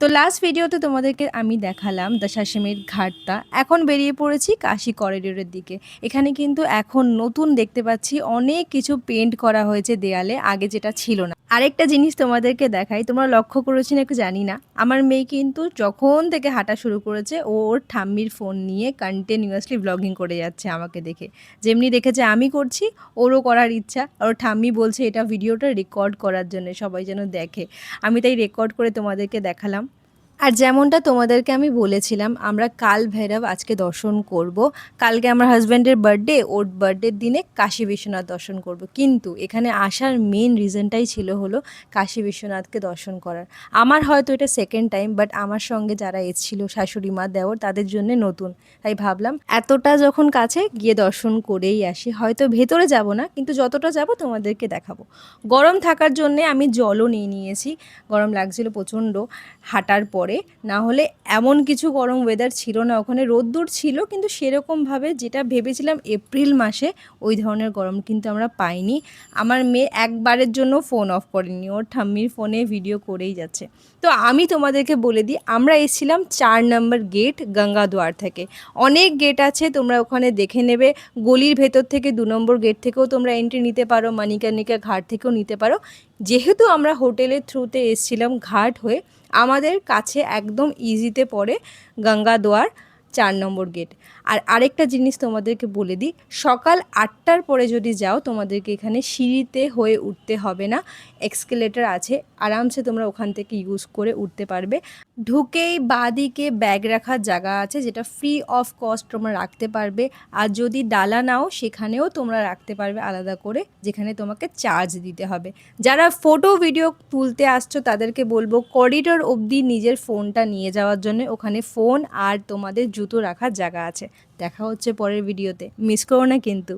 তো লাস্ট ভিডিওতে তোমাদেরকে আমি দেখালাম দশাশ্বমেধ ঘাটটা। এখন বেরিয়ে পড়েছি কাশী করিডোরের দিকে। এখানে কিন্তু এখন নতুন দেখতে পাচ্ছি অনেক কিছু পেইন্ট করা হয়েছে দেয়ালে, আগে যেটা ছিল না। আরেকটা জিনিস তোমাদেরকে দেখাই, তোমরা লক্ষ্য করেছি না একটু জানি না, আমার মেয়ে কিন্তু যখন থেকে হাঁটা শুরু করেছে ও ওর ঠাম্মির ফোন নিয়ে কন্টিনিউয়াসলি ব্লগিং করে যাচ্ছে আমাকে দেখে। যেমনি দেখেছে আমি করছি, ওরও করার ইচ্ছা। আর ওর ঠাম্মি বলছে এটা ভিডিওটা রেকর্ড করার জন্য, সবাই যেন দেখে। আমি তাই রেকর্ড করে তোমাদেরকে দেখালাম। আর যেমনটা তোমাদেরকে আমি বলেছিলাম, আমরা কাল ভৈরব আজকে দর্শন করব। কালকে আমার হাজব্যান্ডের বার্থডে, ওর বার্থডের দিনে কাশী বিশ্বনাথ দর্শন করব। কিন্তু এখানে আসার মেন রিজনটাই ছিল হলো কাশী বিশ্বনাথকে দর্শন করার। আমার হয়তো এটা সেকেন্ড টাইম, বাট আমার সঙ্গে যারা এসেছিল শাশুড়ি মা, দেওর, তাদের জন্য নতুন। তাই ভাবলাম এতটা যখন কাছে গিয়ে দর্শন করেই আসি। হয়তো ভেতরে যাব না, কিন্তু যতটা যাব তোমাদেরকে দেখাবো। গরম থাকার জন্যে আমি জলও নিয়ে নিয়েছি। গরম লাগছিল প্রচণ্ড হাঁটার পরে। না হলে এমন কিছু গরম ওয়েদার ছিল না ওখানে। রোদ্দুর ছিল, কিন্তু সেরকমভাবে যেটা ভেবেছিলাম এপ্রিল মাসে ওই ধরনের গরম কিন্তু আমরা পাইনি। আমার মেয়ে একবারের জন্য ফোন অফ করেনি, ওর ঠাম্মির ফোনে ভিডিও করেই যাচ্ছে। তো আমি তোমাদেরকে বলে দিই, আমরা এসেছিলাম 4 নম্বর গেট গঙ্গাদুয়ার থেকে। অনেক গেট আছে, তোমরা ওখানে দেখে নেবে। গলির ভেতর থেকে 2 নম্বর গেট থেকেও তোমরা এন্ট্রি নিতে পারো, মণিকর্ণিকা ঘাট থেকেও নিতে পারো। যেহেতু আমরা হোটেলের থ্রুতে এসেছিলাম ঘাট হয়ে, আমাদের কাছে একদম ইজিতে পড়ে গঙ্গাদুয়ার 4 নম্বর গেট। আর আরেকটা জিনিস তোমাদেরকে বলে দিই, সকাল 8টার পরে যদি যাও তোমাদেরকে এখানে সিঁড়িতে হয়ে উঠতে হবে না, এক্সকেলেটর আছে, আরামসে তোমরা ওখান থেকে ইউজ করে উঠতে পারবে। ঢুকেই বাঁদিকে ব্যাগ রাখার জায়গা আছে, যেটা ফ্রি অফ কস্ট তোমরা রাখতে পারবে। আর যদি ডালা নাও সেখানেও তোমরা রাখতে পারবে আলাদা করে, যেখানে তোমাকে চার্জ দিতে হবে। যারা ফটো ভিডিও তুলতে আসছো তাদেরকে বলবো করিডোর অবধি নিজের ফোনটা নিয়ে যাওয়ার জন্য, ওখানে ফোন আর তোমাদের জুতো রাখার জায়গা আছে। দেখা হচ্ছে পরের ভিডিওতে, মিস করো না কিন্তু।